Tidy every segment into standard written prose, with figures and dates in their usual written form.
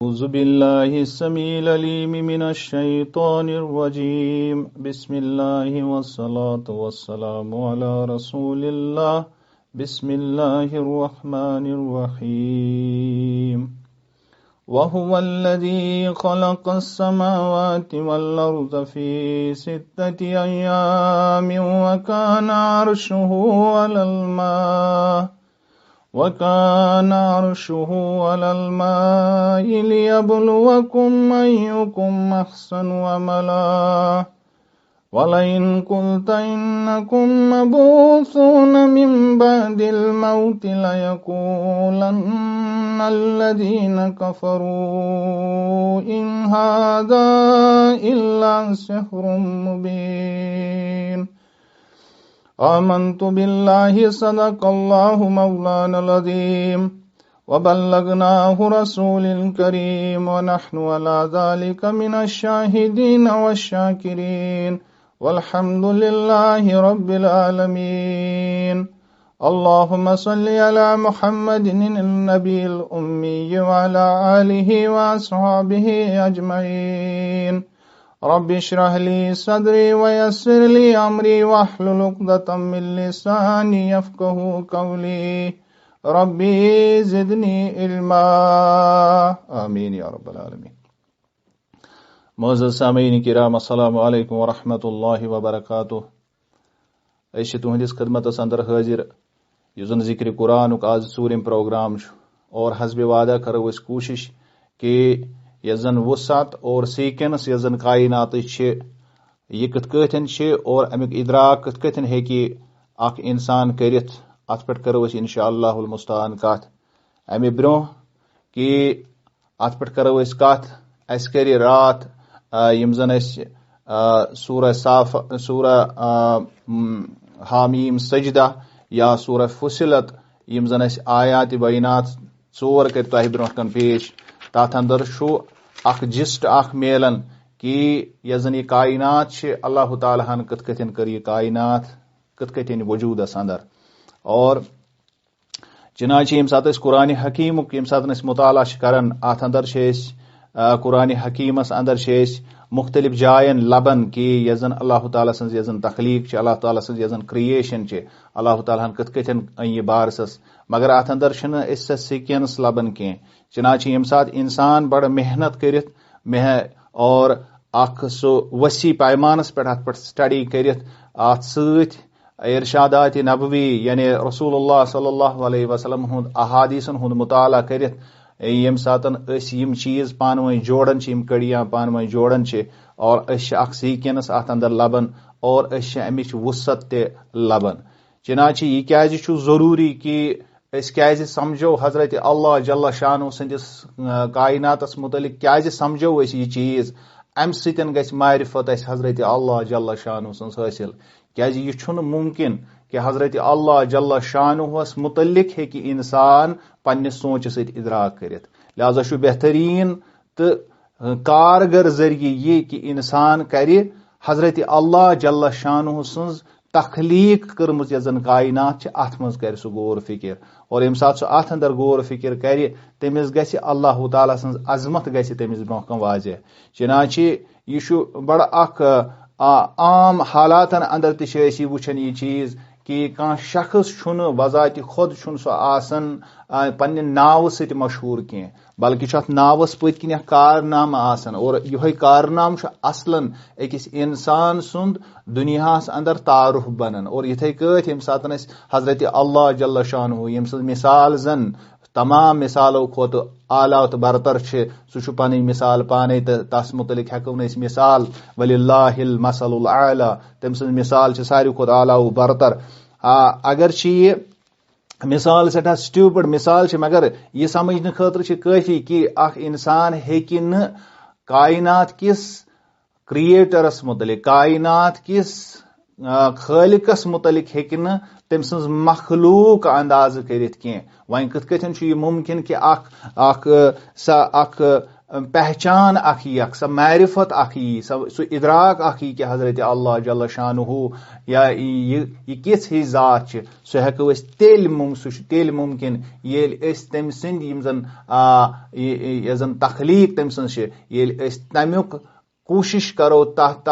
أعوذ بالله السميع العليم من الشيطان الرجيم بسم الله والصلاة والسلام على رسول الله بسم الله الرحمن الرحيم وهو الذي خلق السماوات والأرض في 6 أيام وكان عرشه على الماء ليبلوكم أيكم أحسن عملا ولئن قلت إنكم مبعوثون من بعد الموت ليقولن الذين كفروا إن هذا إلا سحر مبين آمنت بالله صدق الله مولانا العظيم وبلغناه رسول الكريم ونحن على ذلك من الشاهدين والشاكرين والحمد لله رب العالمين اللهم صل على محمد النبي الأمي وعلى آله وأصحابه أجمعين رب اشرح لي صدري ويسر لي أمري واحلل عقدة من لساني يفقهوا قولي ربي زدني علما آمين يا رب العالمين معزز سامعین کرام السلام علیکم ورحمۃ اللہ وبرکاتہ أسۍ چھِ تُہنٛدِس خدمتس اندر حٲضِر یُس زن ذکر قرآنُک آز ژوٗرِم پروگرام چھُ اور حسبِ وعدہ کرو أسۍ کوٗشش کہ یۄس زن وسعت اور سیکینس یۄس زن کائناتٕچ چھِ یہِ کِتھ کٲٹھۍ چھِ اور امیُک ادراک کِتھ کٲٹھۍ ہیٚکہِ اکھ انسان کٔرِتھ اتھ پٮ۪ٹھ کرو أسۍ انشاء اللہ المستعان کتھ امہِ برونٛہہ کہ اتھ پٮ۪ٹھ کرو أسۍ کتھ اسہِ کرِ راتھ یِم زن أسۍ سورہ حامیم سجدہ یا سورہ فصلت یِم زن أسۍ آیات بینات 4 کٔرۍ تۄہہِ برونٛٹھ کن پیش تتھ اندر چھُ اکھ جسٹ اکھ میلان کہ یۄس زن یہِ کائنات چھِ اللہ تعالیٰ ہن کِتھ کٲٹھۍ کٔر یہِ کائنات کِتھ کٲٹھۍ وجوٗدس اندر اور چنانچہ ییٚمہِ ساتہٕ أسۍ قرآنِ حکیٖمُک ییٚمہِ ساتہٕ أسۍ مطالعہ چھِ کران اتھ اندر چھِ أسۍ قرآنِ حکیٖمس اندر چھِ أسۍ مختلف جاین لبان کہ یۄس زن اللہ تعالیٰ سٕنٛز یۄس زن تخلیٖق چھِ اللہ تعالیٰ سٕنٛز یۄس زن کریشن چھِ اللہ تعالیٰ ہن کِتھ کٲٹھۍ أنۍ یہِ بارسس مگر اتھ اندر چھِنہٕ أسۍ سۄ سیکینس لبان کینٛہہ چنانچہ ییٚمہِ ساتہٕ انسان بڑٕ محنت کٔرِتھ اور اکھ سُہ وسیع پیمانس پٮ۪ٹھ اتھ پٮ۪ٹھ سٹڈی کٔرِتھ اتھ سۭتۍ ارشادات نبوی یعنی رسول اللہ صلی اللہ علیہ وسلم ہُنٛد احادیثن ہُنٛد مطالعہ کٔرِتھ ییٚمہِ ساتہٕ أسۍ یِم چیٖز پانہٕ ؤنۍ جوڑان چھِ یِم کڑیاں پانہٕ ؤنۍ جوڑان چھِ اور أسۍ چھِ اکھ سیکینس اتھ اندر لبان اور أسۍ چھِ امِچ وسعت تہِ لبان چنانچہ یہِ کیازِ چھُ ضروٗری کہ أسۍ کیازِ سمجھو حضرت اللہ جل شانہ سٕنٛدِس کائناتس متعلق کیازِ سمجھو أسۍ یہِ چیٖز امہِ سۭتۍ گژھِ معرفت اسہِ حضرت اللہ جل شانہ سٕنٛز حٲصِل کیازِ یہِ چھُنہٕ ممکن کہ حضرت اللہ جل شانہس متعلق ہیٚکہِ انسان پننہِ سونچہِ سۭتۍ ادراک کٔرِتھ لہذا چھُ بہتریٖن تہٕ کارگر ذٔریعہٕ یہِ کہ انسان کرِ حضرت اللہ جل شانہ سٕنٛز تخلیٖق کٔرمٕژ یۄس زن کائنات چھِ اتھ منٛز کرِ سُہ غور فکر اور ییٚمہِ ساتہٕ سُہ اتھ اندر غور فکر کرِ تٔمِس گژھِ اللہ تعالیٰ سٕنٛز عظمت گژھِ تٔمِس برونٛہہ کُن واضح چنانچہ یہِ چھُ بڑٕ اکھ عام حالاتن اندر تہِ چھِ أسۍ یہِ وٕچھان یہِ چیٖز کہ کانٛہہ شخص چھُنہٕ بذاتِ خود چھُنہٕ سُہ آسان پننہِ ناوٕ سۭتۍ مشہوٗر کینٛہہ بلکہ چھُ اتھ ناوس پٔتۍ کِنۍ اکھ کارنامہٕ آسان اور یِہوے کارنامہٕ چھُ اصلن أکِس انسان سُنٛد دُنیاہس اندر تعارُف بنان اور یِتھے کٲٹھۍ ییٚمہِ ساتہٕ أسۍ حضرت اللہ جل شانہ ییٚمہِ سٕنٛز مثال زن تمام مثالو کھۄتہٕ اعلیٰ تہٕ برتر چھِ سُہ چھُ پنٕنۍ مثال پانے تہٕ تس متعلق ہٮ۪کو نہٕ أسۍ مثال وللہ المثل الاعلیٰ تٔمۍ سٕنٛز مثال چھِ ساروی کھۄتہٕ اعلیٰ و برتر اگر چھِ یہِ مثال سٮ۪ٹھاہ سٹیوپڈ مثال چھِ مگر یہِ سمجھنہٕ خٲطرٕ چھِ کٲفی کہ اکھ انسان ہیٚکہِ نہٕ کائنات کِس کریٹرس متعلق کائنات کِس خٲلقس متعلق ہیٚکہِ نہٕ تٔمۍ سٕنٛز مخلوٗق اندازٕ کٔرِتھ کینٛہہ وۄنۍ کِتھ کٲٹھۍ چھُ یہِ ممکن کہ اکھ पहचान अख सह मारिफत अख सह इदराक अख कि हजरत अल्लाह जल्ल शानुहु या यह किस ही जात सह हेको तेल मुमकिन ये तम सद जन तखलीक तम तमुक कोशिश करो तथ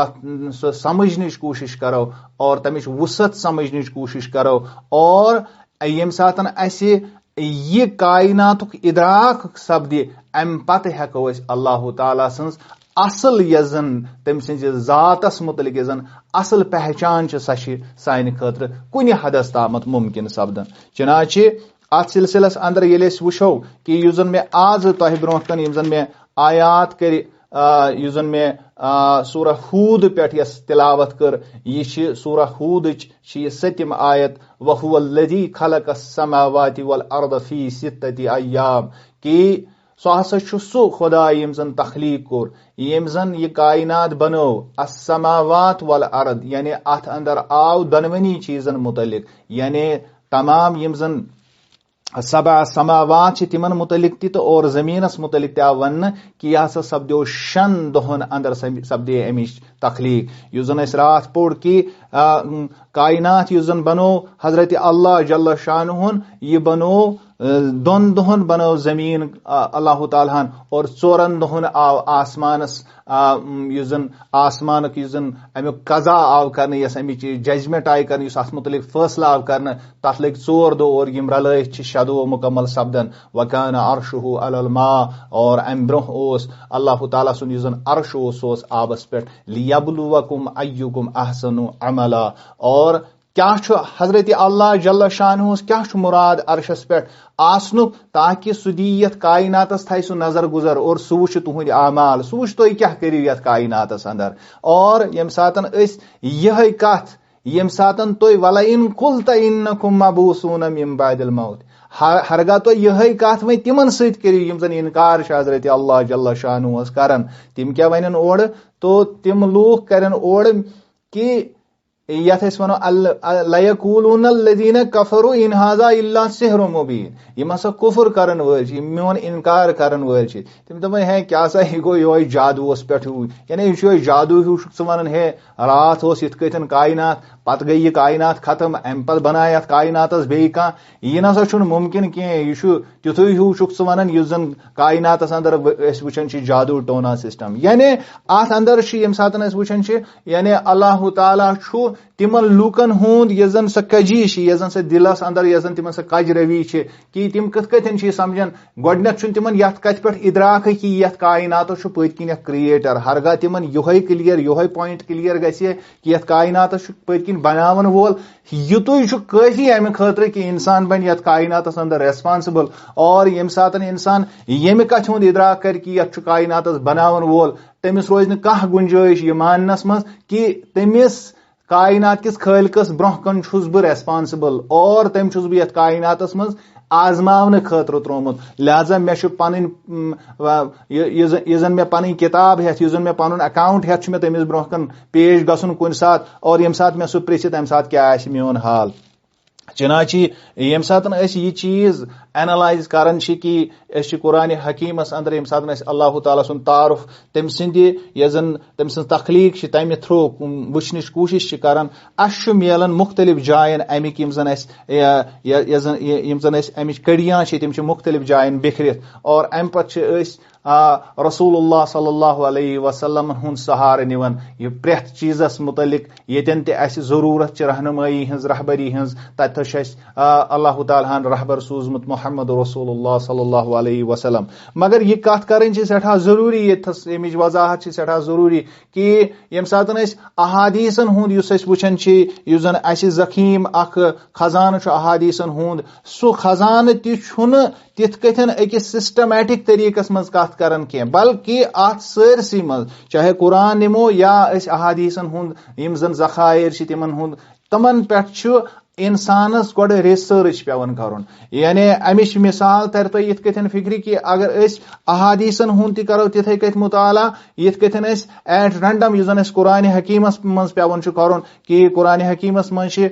समझने कोशिश करो और तमिच वुसत समझने कोशिश करो और यम सातन असे यह कायनातुक इदराक सपदि अम पत हेको अल्लाह ताला सन्स असल यजन तम सन्स जातस मुतलिक यजन असल पहचान सानि खतर कुन हदस तामत मुमकिन सपदन चनाचे अत सिलसिलस अंदर ये वुशो कि युस मे आज तह ब्रोह कन यम मे आयात कर युस मे सूरा हूद पे तिलावत कर यह सूरा हूद सतम आयत वहुवल्लज़ी खलक़स समावाति वल अर्द फी सित्तति अय्याम कि सो हसा सु खुदा यम जन तखलीक कोर यम जन यह कायनात बनो अस्समावात वल अर्द यानी अथ अंदर आव दनवनी चीजन मुतलिक यानी तमाम यम जन सबा समावात तिमन मुतलिक तो और जमीनस मुतलिक वन कि यह हसा सपदो 6 दोहन अंदर सपदे अमिश तखलीक युस जन रात पोर कि कायनात युस जन बनो हजरत अल्लाह जल्ल शानुहुन यह बनो 2 दोहन बनो जमीन अल्लाह ताला और 4 दोहन आव आसमानस युस जन आसमान युस जन अमुक कजा आव कर अमिच जजमेंट आय कर अत मुतलिक फैसला आव कर तथ लग 4 दो और यम रल 6 दो मुकम्मल सपदन वकान अर्शुहु अलल मा और अम ब्रोह ओस अल्लाह ताला सुन युस जन अर्श ओस आबस पे लियब्लुवकुम अय्युकुम अहसनु अमला और क्या हजरत अल्लाह जल्ल शानुहु क्या मुराद अर्शस पे आसनुक ताकि सुदीयत कायनातस थाई सु नजर गुजर और सु वुच तुहुंद आमाल सु वुच तुह क्या करियो यथ कायनातस अंदर और यम सातन यह कथ यम सातन तुह वला इन कुल्त इन्नकुम मबूसून मिन बादिल मौत हरगा तो यह कथ वन तिमन सत करियो यम जन इनकार हजरत अल्लाह जल्ल शानुहु करन तिम क्या वनन ओड़ तो तिम लूख करन ओड़ कि यथ वनो लयकूलूनल्लज़ीना कफरू इन हाज़ा इल्ला सिहरुम मुबीन यम हसा कुफर करन वल मोन इनकार करन वल तिम दपन है क्या सा यह गो यो जादू पे यानी यह जादू हूँ वन है रात इत कथन कायनात पत गई यह कायनात खत्म अम पे बनाय अत कायनातस बे यह ना मुमकिन कह यह तिथु हूँ वन युस जन कायनातस अंदर वुचान जादू टोना सिस्टम यानी अत अंदर यम सात वुचान यानी अल्लाह ताला तिमन लूकन हुंद यह जन सह कजी यह जन सह दिलस अंदर यह जन तिमन सह कज रवि कि तिम कथन समझन गोडनेथ तिमन यथ कथ पे इदराक कि यथ कायनात पत किन क्रिएटर हरगा तिमन योहे क्लियर योहे पॉइंट क्लियर गि कि यथ कायनात पत किन बनावन वोल युतुय काफी अमे खतर कि इंसान बन यथ कायनातस अंदर रेस्पॉन्सिबल और यम सात इंसान यम कथ हुंद इदराक कर कि यथ कायनातस बनावन वोल तमिस रोज न कह गुंजाइश यह माननस मज कि तमिस कायनात किस खालिकस ब्रोह कन छुस बह रेस्पॉन्सिबल और तम छुस बह यथ कायनातस मज आजमावन खतर त्रोमुत लिहाजा मे पन यह मे पन किताब हेथ यह मे पन अकाउंट हेथ मे तमिस ब्रोह कन पेश गसन कुन सात और यम सात मे सह पृछित अम सात क्या मोन हाल चनाची यम सात यह चीज एनालाइज करान कि कुरान हकीमस अंदर यम सात अल्लाह ताला सुन तारुफ तम सिंद यजन तम सिंद तखलीक तमि थ्रू वुचन कोशिश करान अश मिलन मुख्तलिफ जायन अमिक यम जन अमिच कड़ियां तम मुख्तलिफ जायन बिखरित और अम पे रसूलुल्लाह सल्लल्लाहु अलैहि वसल्लम हुंद सहार निवन यह प्रेथ चीजस मुतलिक यतन ते जरूरत रहनुमाई हज रहबरी हज तथ अल्लाह ताला रहबर सूजमुत मुहम्मद रसूलुल्लाह सल्लल्लाहु अलैहि वसल्लम मगर यह कथ करें सठा जरूरी यमिच वजाहत सठा जरूरी कि यम सात अहादीसन हुंद युस वुचन युस जन जखीम अख खजान अहादीसन हुंद सो खजान तुन तिथ कथन अकिस सिस्टमैटिक तरीकस मज कथ करन के बल्कि अत सरसी मज चाहे कुरान निमो या अहादीसन हुंद यम जन जखायर तिमन हुंद तमन पे इंसानस गोड रिसर्च पेवन करुन यानी अमिश मिसाल तर तो यथ कथन फिक्री कि अगर अस अहादीसन हुन ति करो तिथे कथ मुताला यथ कथन अस एट रैंडम युजन अस कुरान हकीमस मज पेवन छु करुन कि कुरान हकीमस मज छ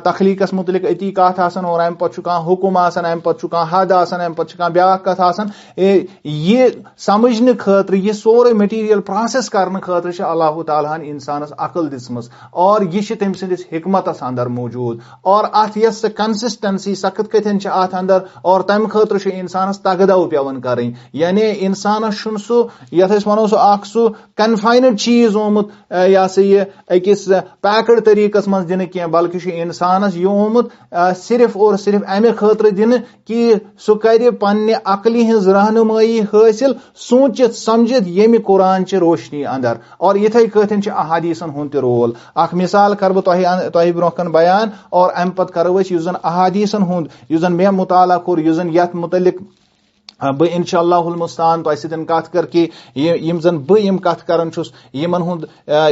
तखलीकस मुतलिक अती कथ आसन और अम पछ का हुकुम आसन अम पछ का हद आसन अम पछ का ब्या कथ आसन ये समझने खातिर ये सोरे मटेरियल प्रोसेस करने खातिर छ अल्लाह ताला हन इंसानस अकल दिसमस और ये छ तम सिंदिस हिकमतस अंदर मौजूद और अत यस कंसिस्टेंसी सख्त कथन छ अत अंदर और तम खातिर छ इंसानस तगदव पेवन करन यानी इंसानस छुन सु यथ अस वनो सु कन्फाइनड चीज ओमुत या से ये अकिस पैक्ड तरीकस मज दिन के बल्कि छ इंसानस ये ओमुत सिर्फ और सिर्फ अमे खातिर दिन कि सु कर पन्ने अकली हिज रहनुमाई हासिल सोचित समझित यमि कुरान च रोशनी अंदर और इथे कथन छ अहादीसन हुन ते रोल अख मिसाल कर बो तोहि ब्रोकन बयान और अम पत करो युजन अहादीसन हुंद युजन मे मुताला कोर युजन यथ मुतलिक बह इंशाअल्लाहुल मुस्तान तो सितन कथ कर कि यम जन बह यम कथ करन छुस यमन हुंद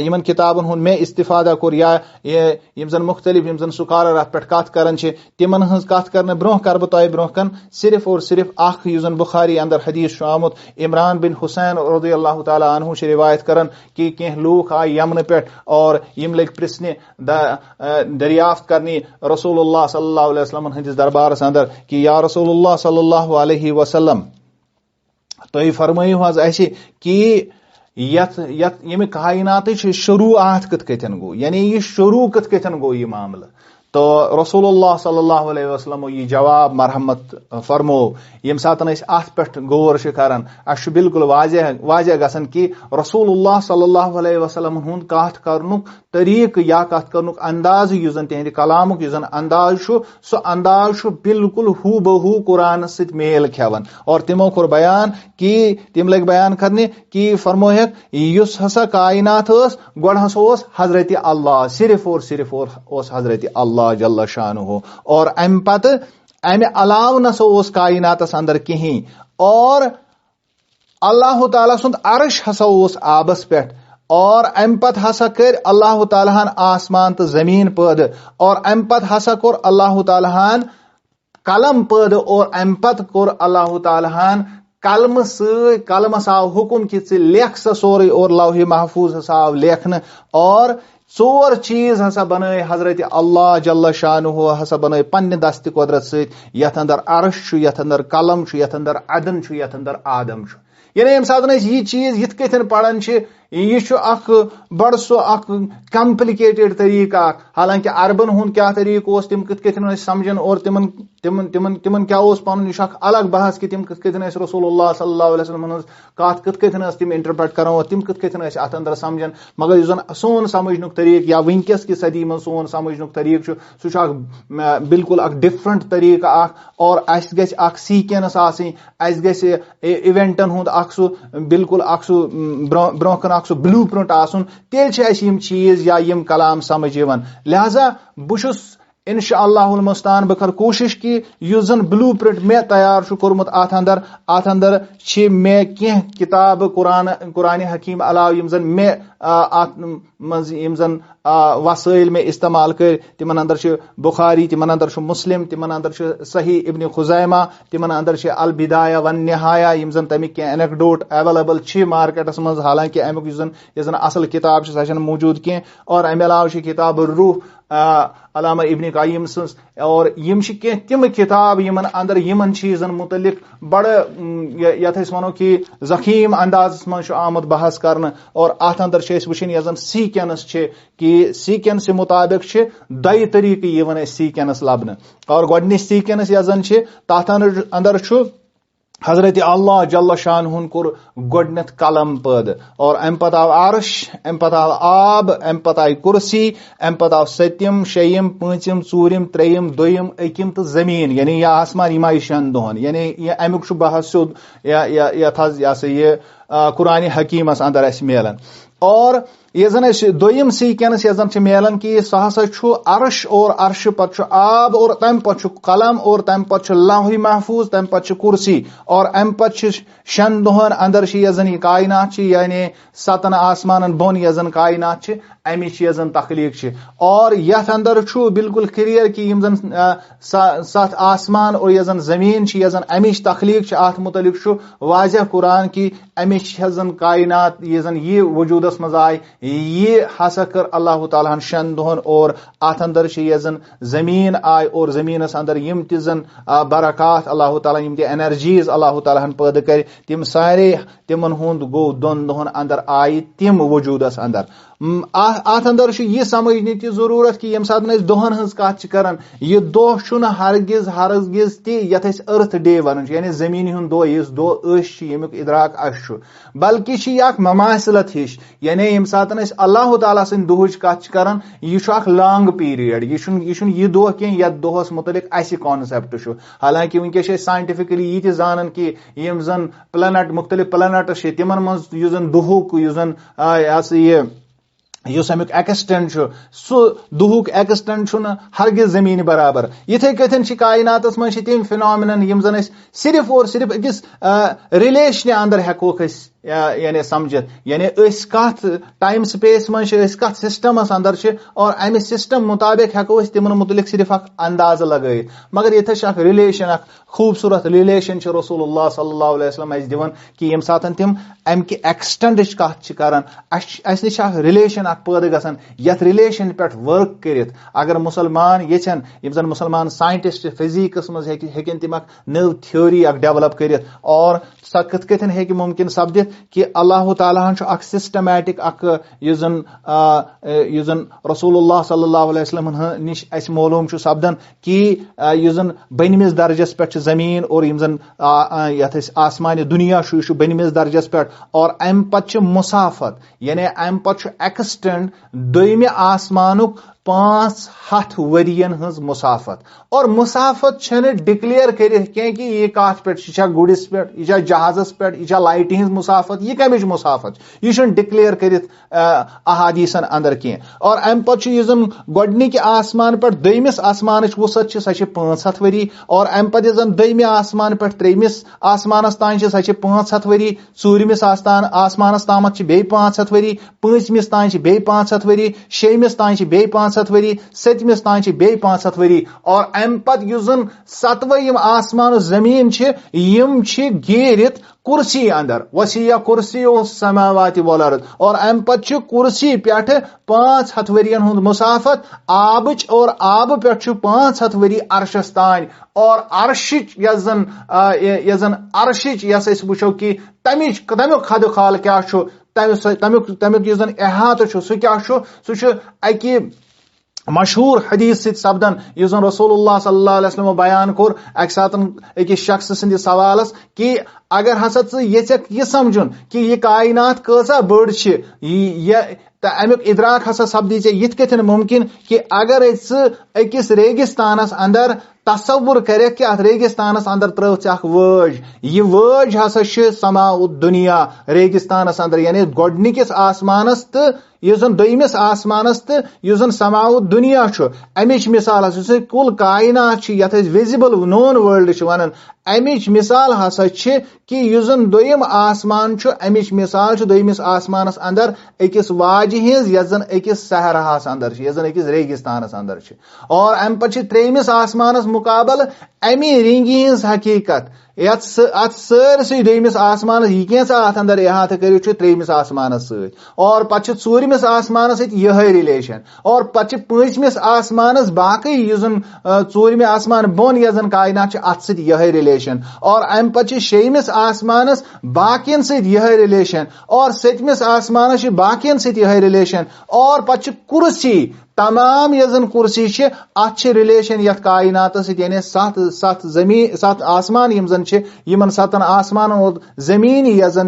यमन किताबन हुंद मे इस्तिफादा कोर या यम जन मुख्तलिफ यम जन सुकार अत पे कथ करन छ तिमन हंस कथ करने ब्रोह कर बह ब्रोहकन सिर्फ और सिर्फ अख युजन बुखारी अंदर हदीस आमुत इमरान बिन हुसैन रज़ियल्लाहु ताला अन्हु छ रिवायत करन कि के लोग आय यमन पे और यम लग प्रिसने दरियाफ्त करनी रसूलुल्लाह सल्लल्लाहु अलैहि वसल्लम हंदिस दरबार अंदर कि या रसूलुल्लाह सल्लल्लाहु अलैहि वसल्लम तो फरमायु हज ऐसे कि यम कायनात शुरुआत कत कथन गो यानी ये शुरू कत कथन गो ये मामला तो रसूलुल्लाह सल्लल्लाहु अलैहि वसल्लम ये जवाब मरहमत फरमो यम सातन अत पे गौर करान अश बिल्कुल वाजह गसन कि रसूलुल्लाह सल्लल्लाहु अलैहि वसल्लम हुंद कथ करनुक तरीक या कथ करनुक अंदाज युजन तिहंद कलामुक युजन अंदाज सो अंदाज बिल्कुल हू बहु कुरान सित मेल खेवन और तिमो कोर बयान कि तिम लग बयान करने कि फरमोहक युस हसा कायनात गोड हसा हजरत अल्लाह सिर्फ और हजरत अल्लाह जल्ल शानुहु और अम पत अमे अलाव न ओस कायनातस अंदर कहीं और अल्लाह ताला सुंद अर्श हसा ओस आबस पे और अम पत हसा कर अल्लाह ताला हन आसमान तो जमीन पैद और अम पत हसा कोर अल्लाह ताला हन कलम पैद और अम पत कोर अल्लाह ताला हन कलम आव हुकुम कि लेख सा सोरे और लौह महफूज हसा आव लेखन और चोर चीज हसा बनाए हजरत अल्लाह जल्ल शानुहु हसा बनाए पन्ने दस्त कुदरत सहित यथ अंदर अर्श यथ अंदर कलम यथ अंदर अदन यथ अंदर आदम यानी यम सात ये चीज यथ कथन पढ़ान यह बड़ सो कम्प्लिकेटेड तरीका हालांकि अरबन हुंद क्या तरीका तिम कथन समझन और तिमन क्या पन यह अलग बहस कि तिम कथन रसूलुल्लाह सल्लल्लाहु अलैहि वसल्लम कथ कथन तिम इंटरप्रेट कर और तिम कथन अत अंदर समझन मगर यह सोन समझनुक तरीक या वनकस कि सदी में सोन समझनुक तरीक सह बिल्कुल डिफरेंट तरीका और अस गि सीक्वेंस आस इवेंटन हुंद बिल्कुल ब्रोकन सो ब्लू प्रिंट आसन तेल चीज या यम कलाम समझ यवन लिहाजा बुशुस इंशाअल्लाहुल मुस्तान बह कर कोशिश कि युजन ब्लू प्रिंट मे तैयार कोर्मुत अत अंदर मे कह किताब कुरान हकीम अलाव यम जन मे यम जन वसाइल में इस्तेमाल कर तिमन अंदर बुखारी तिमन अंदर मुस्लिम तिमन अंदर सही इब्न खुजैमा तिमन अंदर अल बिदाया वन निहाया यम जन तमिक कह एनेक्डोट अवेलेबल मार्केटस मज हालांकि अमुक यह असल किताब सह मौजूद कह और अमे अलाव किताब रूह अलामा इब्न कायिम सज और यम तिम किताब यमन अंदर यमन चीजन मुतलिक बड़ यथ वनो कि जखीम अंदाज मज आमुद बहस करन और अत अंदर वुन यह सीक्वेंस कि सीक्वेंस मुताबिक दय तरीके यवन सीक्वेंस लबन और गोडनिच सीक्वेंस यह जन तथ अंदर हजरत अल्लाह जल्ल शानुहुन कोर गोडनथ कलम पद और अम पत आव अर्श अम पत आव आब अम पत आय कुर्सी अम पत आव सत्यम शयम पांचम चूरम त्रेयम दोयम अकिम तो जमीन यानी यह आसमान यम आय 6 दोहन यानी अमुक बहस सोद कुरान हकीमस अंदर अस मिलन। और ये जन दोयम सीक्वेंस ये जन मिलन कि सह हसा अर्श और अर्श पत आब और तम पत कलम और तम पत लौह महफूज तम पत कुर्सी और अम पत शन दोहन अंदर ये जन यह कायनात यानी 7 आसमान बोन ये जन कायनात अमिच ये जन तखलीक और यथ अंदर बिल्कुल क्लियर कि यम जन 7 आसमान और ये जन जमीन ये जन अमिच तखलीक अत मुतलिक वाजह कुरान कि अमिच जन कायनात ये जन ये वजूदस मज आय ये हसा कर अल्लाह ताला शन दोहन और अत अंदर ये जन जमीन आय और जमीनस अंदर यम ति जन बरकात अल्लाह ताला यम ति एनर्जीज अल्लाह ताला पैदा कर तिम सारे तिमन हुंद गो दोन दोहन अंदर आय तिम वजूदस अंदर अत अंदर यह समझने की जरूरत कि यम सात दोहन हज कत करान यह दोह हरगिज हरगिज ति यथ अर्थ डे वन यानी जमीन हुंद दो इस दो यमुक इदराक अश बल्कि यह ममासिलत हिश यानी यम सात अल्लाह ताला सिंद दोहच कत करान यह लॉन्ग पीरियड यह दोह कह यथ दोहस मुतलिक अस कॉन्सेप्ट हालांकि वनकस साइंटिफिकली यह जान कि यम जन प्लेनेट मुख्तलिफ प्लेनेट्स तिमन मज यह जन दोहुक यह जन यह अमुक एक्सटेंट सह दुहुक एक्सटेंट हरगिज जमीन बराबर इथे कथन कायनातस मज तिम फिनोमिनन यम जन सिर्फ और सिर्फ अकिस रिलेशन अंदर हेकोक यानी समझत यानी कत टाइम स्पेस मज कत सिस्टमस अंदर और अमि सिस्टम मुताबिक हेको तिमन मुतलिक सिर्फ अंदाज लगायित मगर ये रिलेशन खूबसूरत रिलेशन रसूलुल्लाह सल्लल्लाहु अलैहि वसल्लम दिवन कि यम सातन तिम अमि एक्सटेंट कत करान अस निश रिलेशन पैदा गसान यथ रिलेशन पे वर्क करित अगर मुसलमान यचन यम जन मुसलमान साइंटिस्ट फिजिक्स मज हेकन तिम नव थ्योरी डेवलप करित और सह कथ कथन हेकि मुमकिन सपदित कि अल्लाह ताला सिस्टमैटिक यह जन रसूलुल्लाह सल्लल्लाहु अलैहि वसल्लम निश अस मालूम सपदन कि यह जन बनमिस दर्जस पे जमीन और यम जन यथ आसमान दुनिया बनमिस दर्जस पे और अम पत मुसाफत यानी अम पत एक्सटेंड दोयमे आसमानुक 500 वरियन हज मुसाफत और मुसाफत डिक्लेयर कर कि यह कत पे गुड़िस पे यह जहाजस पे यह लाइट हज मुसाफत यह कमिच मुसाफत यह डिक्लेयर कर अहादीसन अंदर कह और अम पे यह गोडनिक आसमान पे दोयमिस आसमान वसत सह 500 वरी और अम पे जन दोयमे आसमान पे त्रेमिस आसमानस तान सह 500 वरी चूरमिस आसमानस तामत बे 500 वरी पांचमिस तान बे 500 वरी शेमिस तान बे 500 वरी सतमिस तान बे 500 वरी और अम पत युजन 7वें आसमान जमीन यम घेरित कुर्सी अंदर वसिया कुर्सी समावाति वल अर्द और अम पत कुर्सी पे 500 वरियन हुंद मुसाफत आबच और आब पे 500 वरी अरशस तान और अर्शिच यजन अर्शिच यस वुचो कि तमिक खद खाल क्या तमिक यजन अहात सह क्या सह अकि मशहूर हदीस सपदन यह रसूलुल्लाह सल्लल्लाहु अलैहि वसल्लम बयान कोर अक सातन अकिस शख्स सिंदि सवालस कि अगर हसा यह समझुन कि यह कायनात कसा बड़ अमुक इदराक हसा सपदी ये कथन मुमकिन कि अगर अकिस रेगिस्तानस अंदर तस्वुर कर कि अत रेगिस्तानस अंदर त्र वज यह वज हसा समाउ दुनिया रेगिस्तानस अंदर यानी गोडनिकिस आसमानस तो यह दोयमिस आसमानस तो यह समाउ दुनिया अमिच मिसाल कुल कायनात यथ विजिबल नोन वर्ल्ड वन अमिच मिसाल हसा कि यह दोयम आसमान अमिच मिसाल दोयमिस आसमानस अंदर अकिस वाजि हज यह जन अकिस सहराहस अंदर यह जन अकिस रेगिस्तानस अंदर और अम पे त्रेमिस आसमानस मुकाबल अमी रिंगी हज हकीकत अत सरसई दोयमिस आसमान यह क्या अत अंदर अहात कर त्रेमिस आसमान सत और पे चूरमिस आसमान सह रिलेशन और पे पांचमिस आसमान बाकी यह चूरमे आसमान बोन यह जन कायनात अत सह रिलेशन और अम पे शेमिस आसमान बाकियन सह रिलेशन और सतमिस आसमान बाकियन सह रिलेशन और पे कुर्सी तमाम यजन कुर्सी छे अत रिलेशन यथ कायनात यानी सत जमीन सत आसमान यम जन छे यमन सतन आसमान और जमीन यजन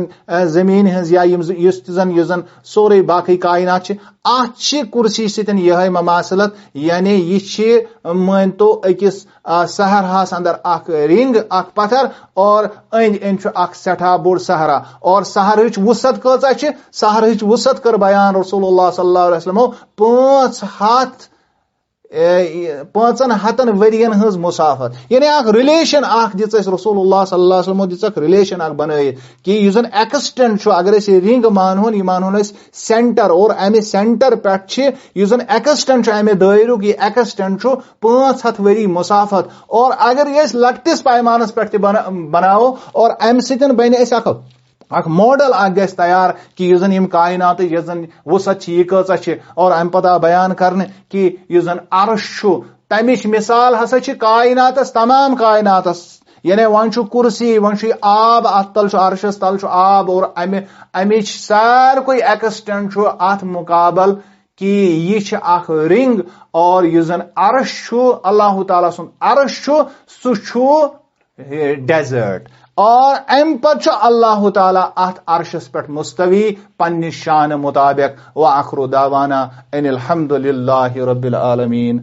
जमीन हज या यजन सोरे बाकी कायनात छे अत कुर्सी सतन यह ममासलत यानी यह मान तो अकिस सहरहास अंदर अख रिंग अख पत्थर और अंद अख सठा बोड़ सहरा और सहर वसत कचा सहर वसत कर बयान रसूलुल्लाह सल्लल्लाहु अलैहि वसल्लम 500 वरियन हज मुसाफत यानी रिलेशन दिस रसूलुल्लाह सल्लल्लाहु अलैहि वसल्लम दिस रिलेशन बनाई कि युजन एक्सटेंट अगर रिंग मानहोन यह मानहोन सेंटर और अमे सेंटर पे युजन एक्सटेंट अमे दायरुक यह एक्सटेंट 500 वरी मुसाफत और अगर ये लकटिस पैमानस पे बनाओ और अमे सतन बन अख मॉडल गस तैयार कि युजन यम कायनात यजन वसत यह कचा और अम पता बयान करने कि युजन अर्श तमिच मिसाल हसा कायनात तमाम कायनात यानी वन कुर्सी वन आब अत तल अर्शस तल आब और अमिच सारकोई एक्सटेंट अत मुकाबल कि यह रिंग और युजन अर्श अल्लाह ताला सुन अर्श सु डेजर्ट और अम पे अल्लाह ताला अत अर्शस पे मुस्तवी पन्नि शान मुताबिक व आखिरु दावाना अनिल हम्दुलिल्लाहि रब्बिल आलमीन।